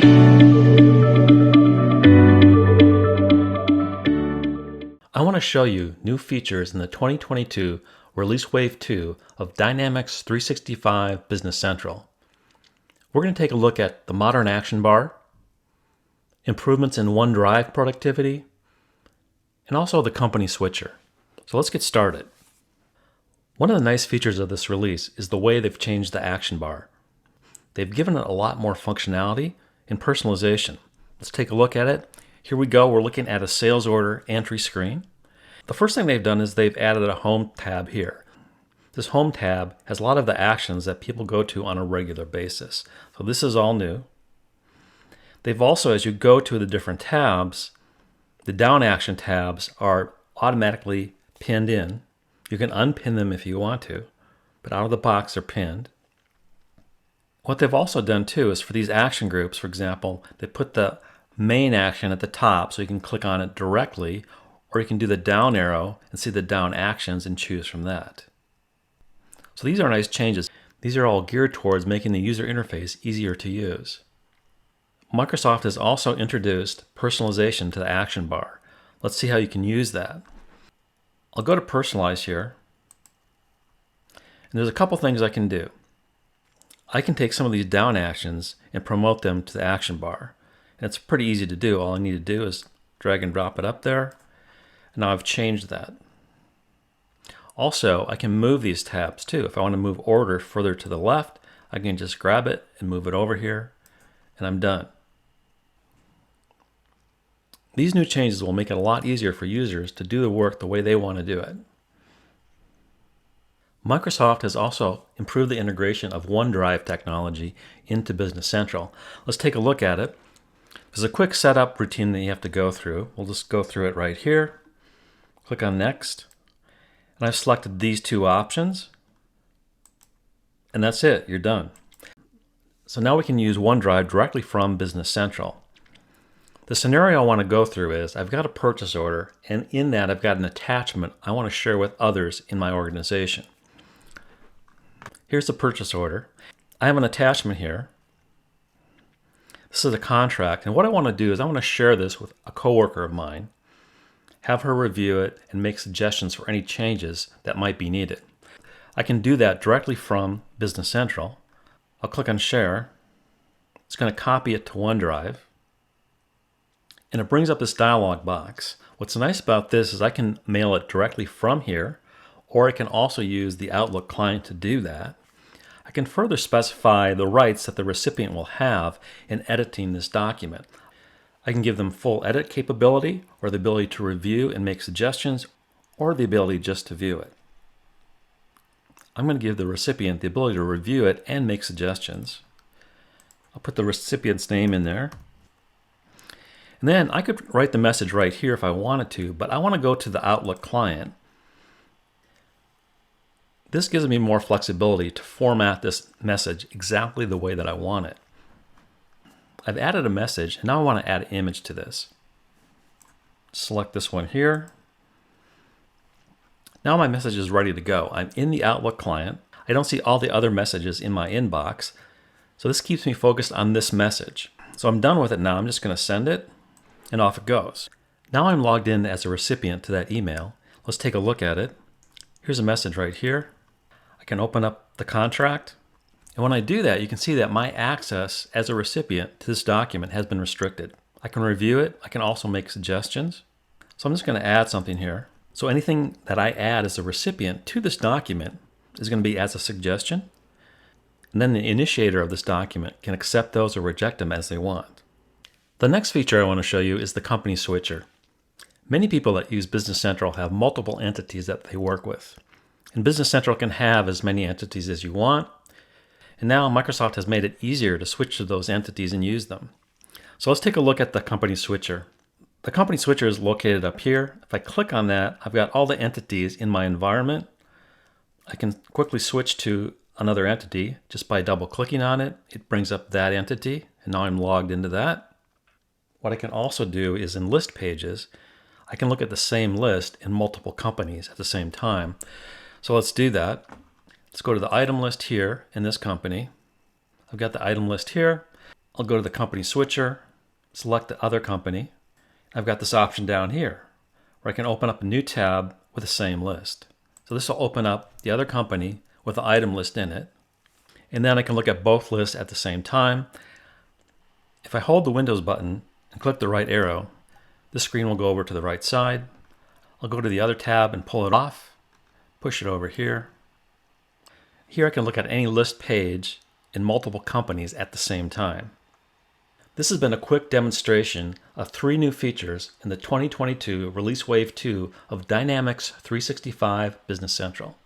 I want to show you new features in the 2022 Release Wave 2 of Dynamics 365 Business Central. We're going to take a look at the modern action bar, improvements in OneDrive productivity, and also the company switcher. So let's get started. One of the nice features of this release is the way they've changed the action bar. They've given it a lot more functionality and personalization. Let's take a look at it. Here we go. We're looking at a sales order entry screen. The first thing they've done is they've added a home tab here. This home tab has a lot of the actions that people go to on a regular basis. So this is all new. They've also, as you go to the different tabs, the down action tabs are automatically pinned in. You can unpin them if you want to, but out of the box they're pinned. What they've also done too is for these action groups, for example, they put the main action at the top so you can click on it directly, or you can do the down arrow and see the down actions and choose from that. So these are nice changes. These are all geared towards making the user interface easier to use. Microsoft has also introduced personalization to the action bar. Let's see how you can use that. I'll go to personalize here, and there's a couple things I can do. I can take some of these down actions and promote them to the action bar. And it's pretty easy to do. All I need to do is drag and drop it up there. And now I've changed that. Also, I can move these tabs too. If I want to move order further to the left, I can just grab it and move it over here, and I'm done. These new changes will make it a lot easier for users to do the work the way they want to do it. Microsoft has also improved the integration of OneDrive technology into Business Central. Let's take a look at it. There's a quick setup routine that you have to go through. We'll just go through it right here. Click on Next. And I've selected these two options. And that's it. You're done. So now we can use OneDrive directly from Business Central. The scenario I want to go through is I've got a purchase order, and in that I've got an attachment I want to share with others in my organization. Here's the purchase order. I have an attachment here. This is a contract, and what I want to do is I want to share this with a coworker of mine, have her review it, and make suggestions for any changes that might be needed. I can do that directly from Business Central. I'll click on Share. It's going to copy it to OneDrive, and it brings up this dialog box. What's nice about this is I can mail it directly from here, or I can also use the Outlook client to do that. I can further specify the rights that the recipient will have in editing this document. I can give them full edit capability, or the ability to review and make suggestions, or the ability just to view it. I'm going to give the recipient the ability to review it and make suggestions. I'll put the recipient's name in there. And then I could write the message right here if I wanted to, but I want to go to the Outlook client. This gives me more flexibility to format this message exactly the way that I want it. I've added a message, and now I want to add an image to this. Select this one here. Now my message is ready to go. I'm in the Outlook client. I don't see all the other messages in my inbox, so this keeps me focused on this message. So I'm done with it now. I'm just going to send it, and off it goes. Now I'm logged in as a recipient to that email. Let's take a look at it. Here's a message right here. I can open up the contract. And when I do that, you can see that my access as a recipient to this document has been restricted. I can review it. I can also make suggestions. So I'm just going to add something here. So anything that I add as a recipient to this document is going to be as a suggestion. And then the initiator of this document can accept those or reject them as they want. The next feature I want to show you is the company switcher. Many people that use Business Central have multiple entities that they work with. And Business Central can have as many entities as you want. And now Microsoft has made it easier to switch to those entities and use them. So let's take a look at the company switcher. The company switcher is located up here. If I click on that, I've got all the entities in my environment. I can quickly switch to another entity just by double clicking on it. It brings up that entity, and now I'm logged into that. What I can also do is in list pages, I can look at the same list in multiple companies at the same time. So let's do that. Let's go to the item list here in this company. I've got the item list here. I'll go to the company switcher, select the other company. I've got this option down here where I can open up a new tab with the same list. So this will open up the other company with the item list in it. And then I can look at both lists at the same time. If I hold the Windows button and click the right arrow, the screen will go over to the right side. I'll go to the other tab and pull it off, push it over here. Here I can look at any list page in multiple companies at the same time. This has been a quick demonstration of 3 new features in the 2022 Release Wave 2 of Dynamics 365 Business Central.